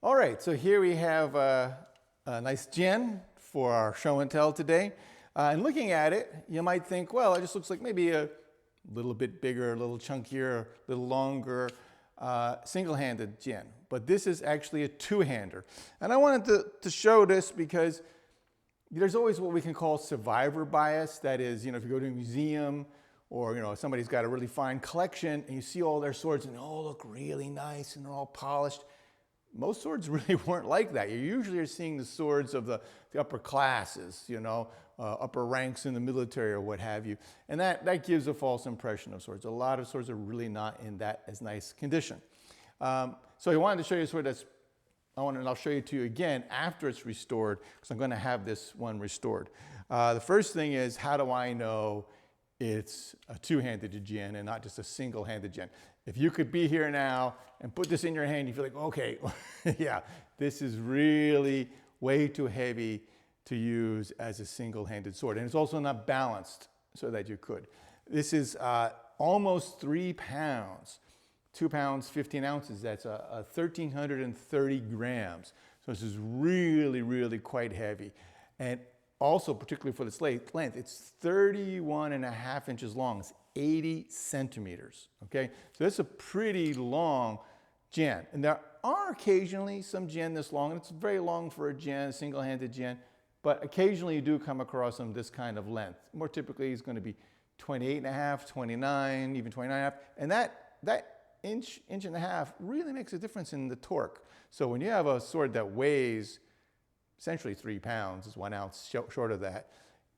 All right, so here we have a nice jian for our show and tell today. And looking at it, you might think, well, it just looks like maybe a little bit bigger, a little chunkier, a little longer, single-handed jian. But this is actually a two-hander. And I wanted to show this because there's always what we can call survivor bias. That is, if you go to a museum or, somebody's got a really fine collection and you see all their swords and they all look really nice and they're all polished. Most swords really weren't like that. You usually are seeing the swords of the upper classes, upper ranks in the military or what have you. And that gives a false impression of swords. A lot of swords are really not in that as nice condition. So I wanted to show you a sword and I'll show you to you again after it's restored, because I'm going to have this one restored. The first thing is, how do I know it's a two-handed jian and not just a single-handed jian? If you could be here now and put this in your hand, you feel like, okay, yeah, this is really way too heavy to use as a single-handed sword. And it's also not balanced so that you could. This is almost 3 pounds, 2 pounds, 15 ounces. That's 1,330 grams. So this is really, really quite heavy. And also, particularly for this length, it's 31.5 inches long. It's 80 centimeters, okay? So that's a pretty long jian. And there are occasionally some jian this long, and it's very long for a jian, a single-handed jian, but occasionally you do come across them this kind of length. More typically, it's going to be 28.5, 29, even 29.5, and that inch and a half really makes a difference in the torque. So when you have a sword that weighs essentially 3 pounds, is 1 ounce short of that,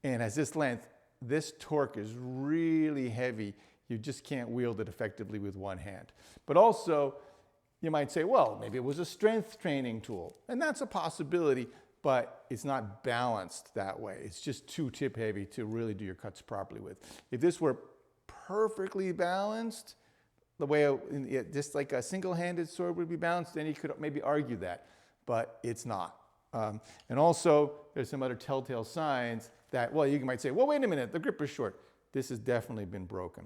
and has this length, this torque is really heavy. You just can't wield it effectively with one hand. But also, you might say, well, maybe it was a strength training tool. And that's a possibility, but it's not balanced that way. It's just too tip heavy to really do your cuts properly with. If this were perfectly balanced, the way just like a single-handed sword would be balanced, then you could maybe argue that, but it's not. And also, there's some other telltale signs that, well, you might say, well, wait a minute, the grip is short. This has definitely been broken.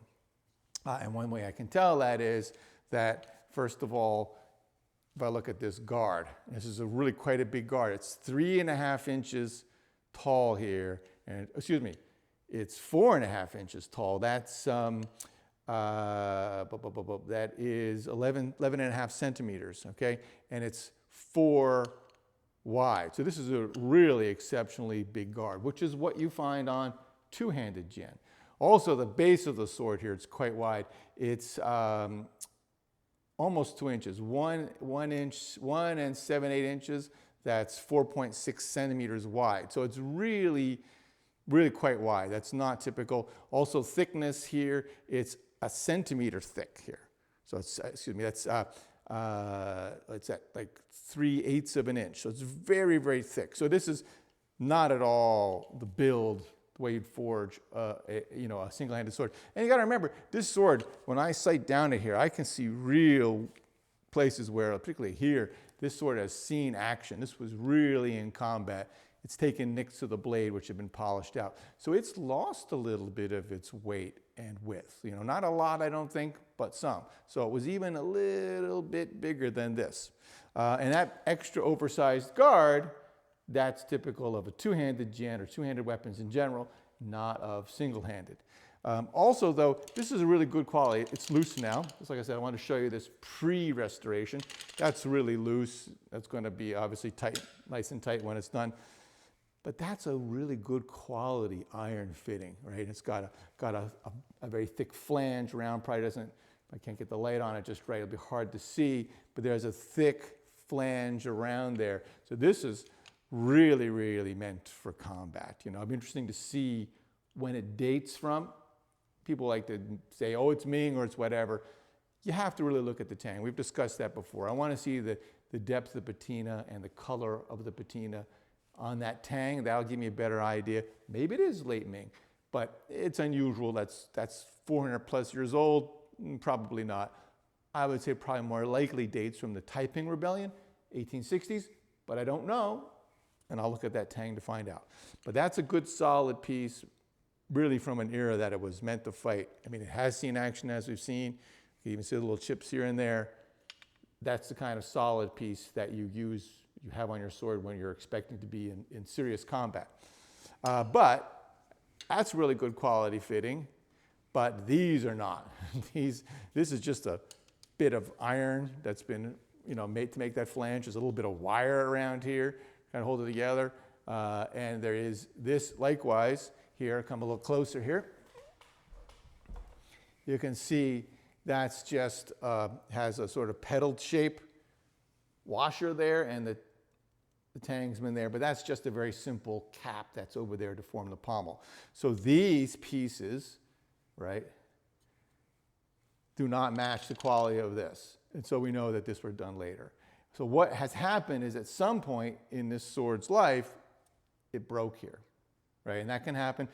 And one way I can tell that is that, first of all, if I look at this guard, this is really quite a big guard. It's 3.5 inches tall here, and excuse me, it's 4.5 inches tall. That's that is 11.5 centimeters, okay, and it's 4 wide. So this is a really exceptionally big guard, which is what you find on two-handed jian. Also, the base of the sword here, it's quite wide. It's almost 2 inches, 1 and 7/8 inches. That's 4.6 centimeters wide. So it's really, really quite wide. That's not typical. Also, thickness here, it's 1 centimeter thick here. So it's, excuse me, that's it's at like 3/8 of an inch. So it's very, very thick. So this is not at all the build, the way you'd forge a single-handed sword. And you got to remember, this sword, when I sight down to here, I can see real places where, particularly here, this sword has seen action. This was really in combat. It's taken nicks to the blade, which have been polished out. So it's lost a little bit of its weight and width. Not a lot, I don't think, but some. So it was even a little bit bigger than this. And that extra oversized guard, that's typical of a two-handed jian or two-handed weapons in general, not of single-handed. Also, though, this is a really good quality. It's loose now. Just like I said, I want to show you this pre-restoration. That's really loose. That's going to be obviously tight, nice and tight when it's done. But that's a really good quality iron fitting, right? It's got a very thick flange around. Probably doesn't, I can't get the light on it just right. It'll be hard to see, but there's a thick flange around there. So this is really, really meant for combat. It'd be interesting to see when it dates from. People like to say, oh, it's Ming or it's whatever. You have to really look at the tang. We've discussed that before. I want to see the depth of the patina and the color of the patina on that tang. That'll give me a better idea. Maybe it is late Ming, but it's unusual. That's 400 plus years old. Probably not. I would say probably more likely dates from the Taiping Rebellion, 1860s, but I don't know, and I'll look at that tang to find out. But that's a good solid piece, really from an era that it was meant to fight. I mean, it has seen action, as we've seen. You can even see the little chips here and there. that's the kind of solid piece that you have on your sword when you're expecting to be in serious combat. But that's really good quality fitting, but these are not. This is just a bit of iron that's been made to make that flange. There's a little bit of wire around here, kind of hold it together. And there is this likewise here, come a little closer here. You can see that's just has a sort of pedaled shape washer there, and the tang's been there, but that's just a very simple cap that's over there to form the pommel. So these pieces, right, do not match the quality of this. And so we know that this were done later. So what has happened is at some point in this sword's life, it broke here, right? And that can happen.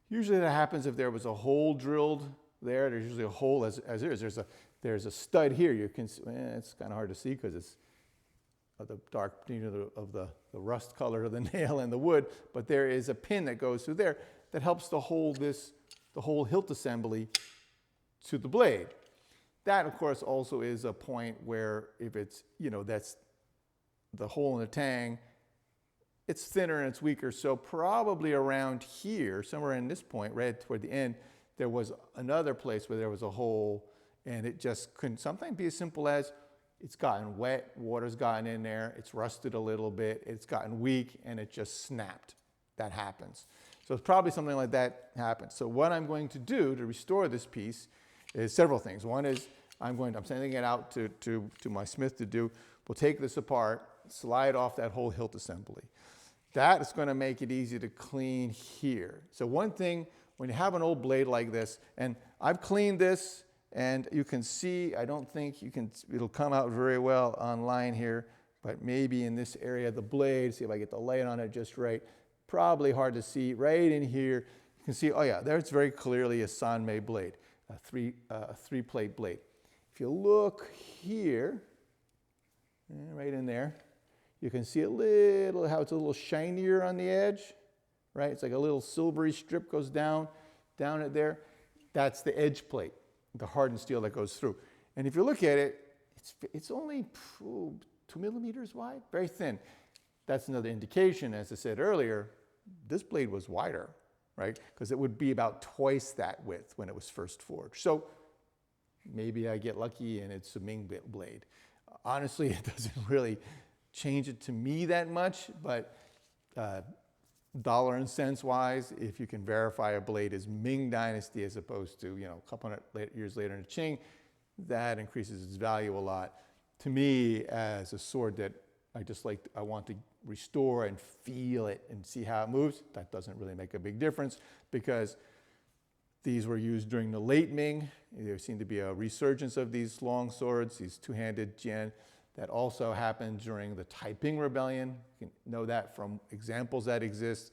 Usually that happens if there was a hole drilled there. There's usually a hole as there is. There's a stud here. You can see, it's kind of hard to see because it's the dark of the rust color of the nail and the wood, but there is a pin that goes through there that helps to hold the whole hilt assembly to the blade. That, of course, also is a point where if it's, that's the hole in the tang, it's thinner and it's weaker. So probably around here, somewhere in this point, right toward the end, there was another place where there was a hole, and it just couldn't sometimes be as simple as it's gotten wet, water's gotten in there, it's rusted a little bit, it's gotten weak, and it just snapped. That happens. So it's probably something like that happens. So what I'm going to do to restore this piece is several things. One is I'm sending it out to my smith to do. We'll take this apart, slide off that whole hilt assembly. That is going to make it easy to clean here. So one thing, when you have an old blade like this, and I've cleaned this, and you can see, I don't think it'll come out very well online here, but maybe in this area of the blade, see if I get the light on it just right. Probably hard to see. Right in here, you can see, oh yeah, there's very clearly a Sanmei blade, a three-plate blade. If you look here, right in there, you can see how it's a little shinier on the edge, right? It's like a little silvery strip goes down it there. That's the edge plate, the hardened steel that goes through. And if you look at it, it's only 2 millimeters wide, very thin. That's another indication, as I said earlier, this blade was wider, right? Because it would be about twice that width when it was first forged. So maybe I get lucky and it's a Ming blade. Honestly, it doesn't really change it to me that much, but dollar and cents wise, if you can verify a blade is Ming Dynasty as opposed to, a couple hundred years later in Qing, that increases its value a lot. To me, as a sword that I want to restore and feel it and see how it moves, that doesn't really make a big difference because these were used during the late Ming. There seemed to be a resurgence of these long swords, these two-handed Jian, that also happened during the Taiping Rebellion. You can know that from examples that exist,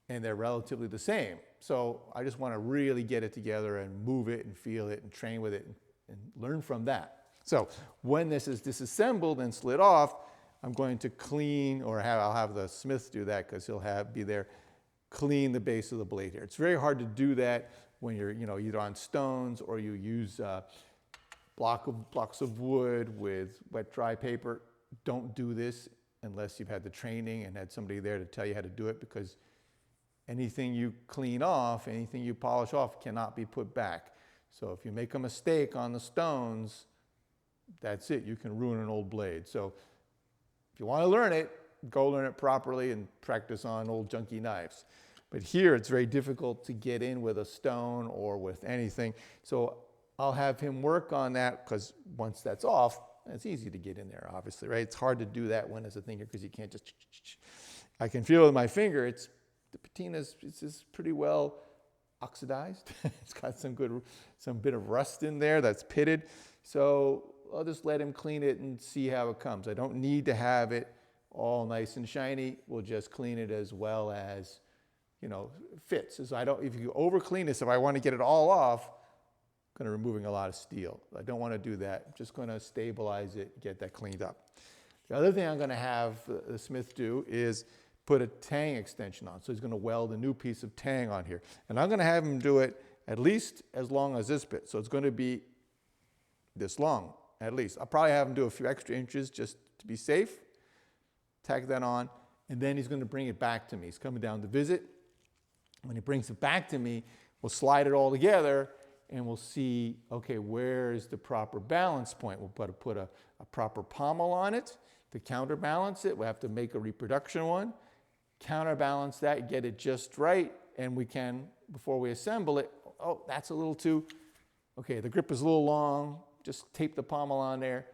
and they're relatively the same. So I just want to really get it together and move it and feel it and train with it and learn from that. So when this is disassembled and slid off, I'm going to clean, or I'll have the smith do that because he'll be there, clean the base of the blade here. It's very hard to do that when you're either on stones or you use blocks of wood with wet dry paper. Don't do this unless you've had the training and had somebody there to tell you how to do it, because anything you clean off, anything you polish off cannot be put back. So if you make a mistake on the stones, that's it. You can ruin an old blade. So if you want to learn it, go learn it properly and practice on old junky knives. But here it's very difficult to get in with a stone or with anything. So I'll have him work on that, because once that's off, it's easy to get in there, obviously, right? It's hard to do that when it's a thing here because you can't just... I can feel with my finger, the patina is pretty well oxidized. It's got some bit of rust in there that's pitted. So I'll just let him clean it and see how it comes. I don't need to have it all nice and shiny. We'll just clean it as well as, fits. So if you over clean this, if I want to get it all off, I'm going to be removing a lot of steel. I don't want to do that. I'm just going to stabilize it, get that cleaned up. The other thing I'm going to have the smith do is put a tang extension on. So he's going to weld a new piece of tang on here. And I'm going to have him do it at least as long as this bit. So it's going to be this long. at least. I'll probably have him do a few extra inches just to be safe. Tack that on, and then he's going to bring it back to me. He's coming down to visit. When he brings it back to me, we'll slide it all together, and we'll see, okay, where is the proper balance point? We'll put a proper pommel on it to counterbalance it. We'll have to make a reproduction one, counterbalance that, get it just right, and we can, before we assemble it, oh, that's a little too, okay, the grip is a little long, just tape the pommel on there.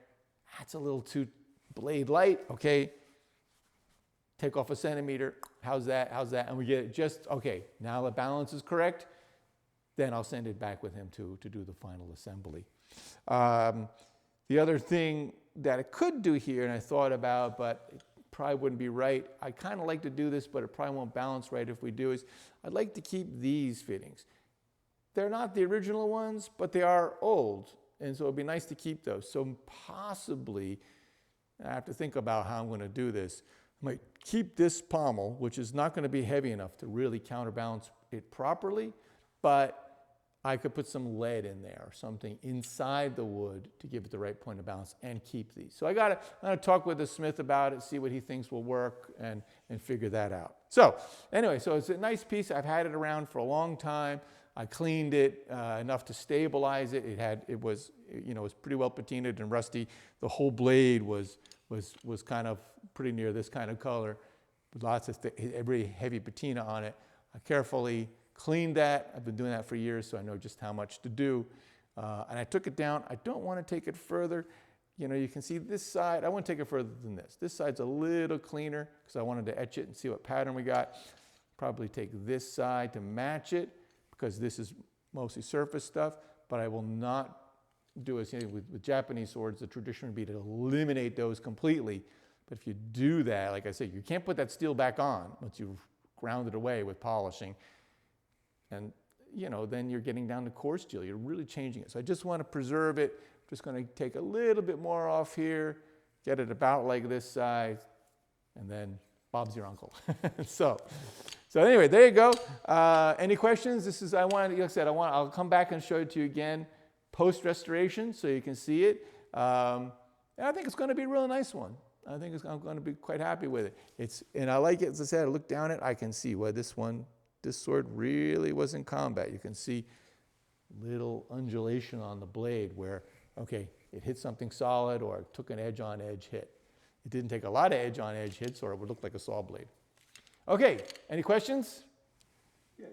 That's a little too blade light, okay. Take off a centimeter, how's that, and we get it just, okay, now the balance is correct, then I'll send it back with him to do the final assembly. The other thing that I could do here, and I thought about, but it probably wouldn't be right, I kind of like to do this, but it probably won't balance right if we do, is I'd like to keep these fittings. They're not the original ones, but they are old, and so it'd be nice to keep those. So possibly, I have to think about how I'm going to do this. I might keep this pommel, which is not going to be heavy enough to really counterbalance it properly, but I could put some lead in there or something inside the wood to give it the right point of balance and keep these. So I'm going to talk with the smith about it, see what he thinks will work, and figure that out. So anyway, so it's a nice piece. I've had it around for a long time. I cleaned it enough to stabilize it. It was pretty well patinaed and rusty. The whole blade was kind of pretty near this kind of color, with lots of very heavy patina on it. I carefully cleaned that. I've been doing that for years, so I know just how much to do. And I took it down. I don't want to take it further. You can see this side. I want to take it further than this. This side's a little cleaner because I wanted to etch it and see what pattern we got. Probably take this side to match it because this is mostly surface stuff, but I will not do as with Japanese swords. The tradition would be to eliminate those completely. But if you do that, like I said, you can't put that steel back on once you've ground it away with polishing. And then you're getting down to coarse steel. You're really changing it. So I just want to preserve it. I'm just going to take a little bit more off here, get it about like this size, and then Bob's your uncle. So anyway, there you go. Any questions? Like I said, I'll come back and show it to you again post-restoration so you can see it. And I think it's going to be a real nice one. I'm going to be quite happy with it. And I like it, as I said, I look down it, I can see where this sword really was in combat. You can see little undulation on the blade where, okay, it hit something solid or it took an edge-on-edge hit. It didn't take a lot of edge-on-edge hits or it would look like a saw blade. Okay, any questions? Yes.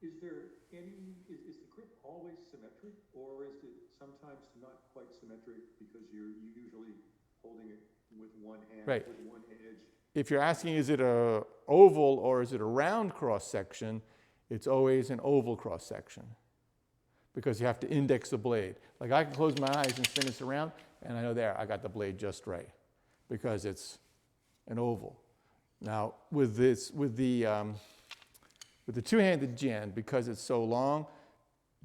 Is the grip always symmetric, or is it sometimes not quite symmetric because you're usually holding it with one hand, right, with one edge? If you're asking, is it a oval or is it a round cross-section, it's always an oval cross-section because you have to index the blade. Like I can close my eyes and spin this around, and I know there, I got the blade just right because it's an oval. Now, with the two-handed Jian, because it's so long,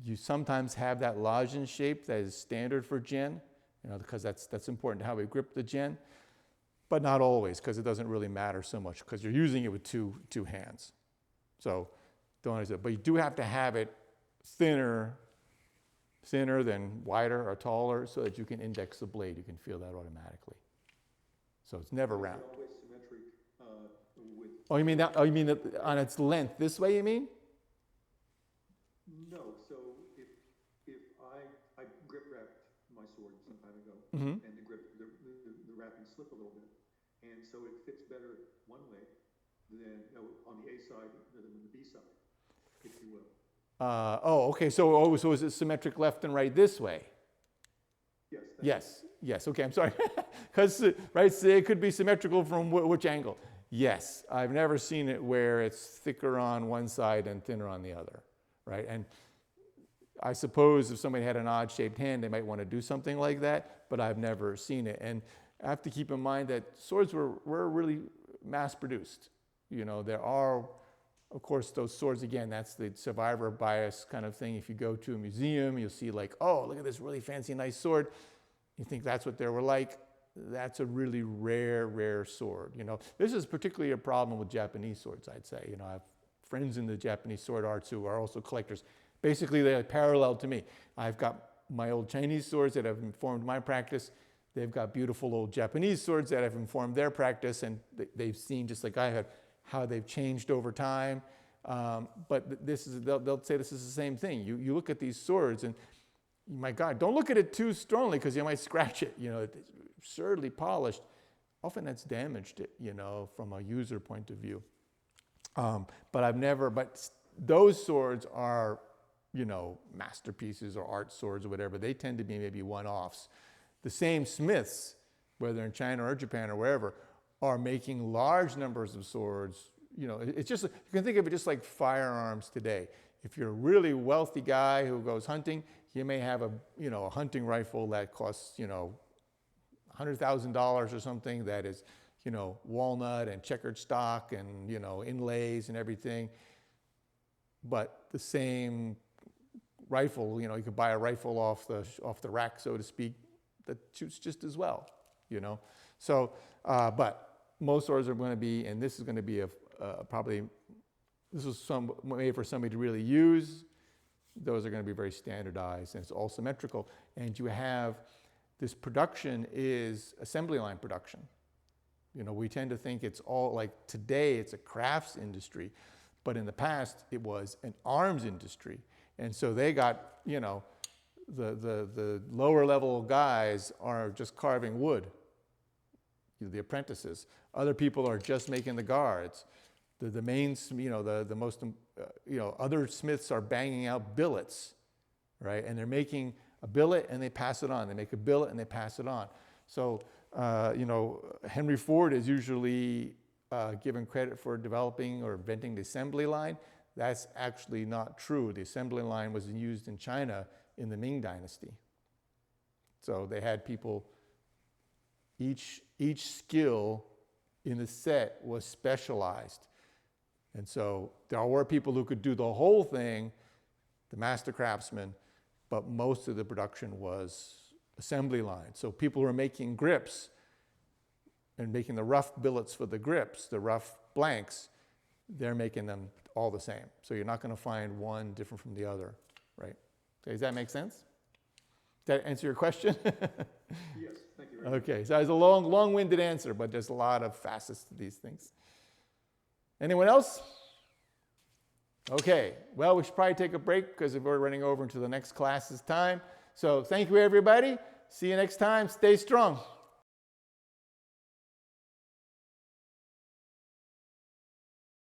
you sometimes have that lozenge shape that is standard for Jian, because that's important to how we grip the Jian, but not always, because it doesn't really matter so much, because you're using it with two hands. So don't use it. But you do have to have it thinner than wider or taller, so that you can index the blade. You can feel that automatically. So it's never round. Is it always symmetric with? Oh, you mean that? Oh, you mean on its length this way? You mean? No. So if I grip wrapped my sword some time ago, Mm-hmm. and the wrapping slipped a little bit, and so it fits better one way than on the A side than the B side, if you will. Okay. So is it symmetric left and right this way? Yes. Yes. Okay. I'm sorry. Because right, so it could be symmetrical from which angle? Yes. I've never seen it where it's thicker on one side and thinner on the other, right? And I suppose if somebody had an odd-shaped hand, they might want to do something like that, but I've never seen it. And I have to keep in mind that swords were really mass-produced. There are, of course, those swords, again, that's the survivor bias kind of thing. If you go to a museum, you'll see like, oh, look at this really fancy, nice sword. You think that's what they were like. That's a really rare sword. This is particularly a problem with Japanese swords, I'd say. I have friends in the Japanese sword arts who are also collectors. Basically, they're parallel to me. I've got my old Chinese swords that have informed my practice. They've got beautiful old Japanese swords that have informed their practice, and they've seen, just like I have, how they've changed over time. But they'll say this is the same thing. You look at these swords, and my God, don't look at it too strongly because you might scratch it. It's absurdly polished. Often that's damaged it, from a user point of view. But those swords are, masterpieces or art swords or whatever. They tend to be maybe one-offs. The same smiths, whether in China or Japan or wherever, are making large numbers of swords. It's just, you can think of it just like firearms today. If you're a really wealthy guy who goes hunting, you may have a hunting rifle that costs, $100,000 or something that is, walnut and checkered stock and, inlays and everything. But the same rifle, you could buy a rifle off the rack, so to speak, that shoots just as well, So, but most swords are going to be, and this is going to be this is some way for somebody to really use. Those are going to be very standardized, and it's all symmetrical. And you have this production is assembly line production. We tend to think it's all like today it's a crafts industry, but in the past it was an arms industry. And so they got, the lower level guys are just carving wood, the apprentices. Other people are just making the guards. The main, the most, other smiths are banging out billets, right? And they're making a billet and they pass it on. They make a billet and they pass it on. So, Henry Ford is usually given credit for developing or inventing the assembly line. That's actually not true. The assembly line was used in China in the Ming Dynasty. So they had people, each skill in the set was specialized. And so there were people who could do the whole thing, the master craftsmen, but most of the production was assembly line. So people who are making grips and making the rough billets for the grips, the rough blanks, they're making them all the same. So you're not going to find one different from the other, right? Okay, does that make sense? Did that answer your question? Yes, thank you very much. Okay, so it's a long-winded answer, but there's a lot of facets to these things. Anyone else? Okay, well, we should probably take a break because we're running over into the next class's time. So thank you, everybody. See you next time. Stay strong.